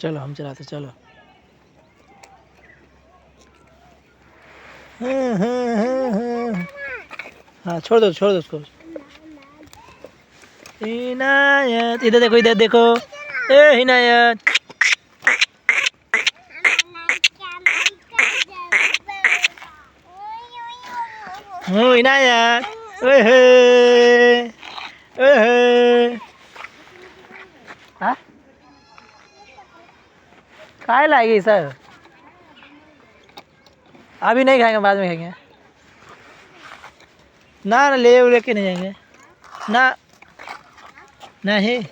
चलो हम चलाते चलो। हाँ छोड़ दो उसको। हिनायत इधर देखो ए हिनायत। हिनायत ओहे हाँ काय लाएगी सर? अभी नहीं खाएंगे, बाद में खाएंगे। ना ले लेके नहीं जाएंगे ना नहीं।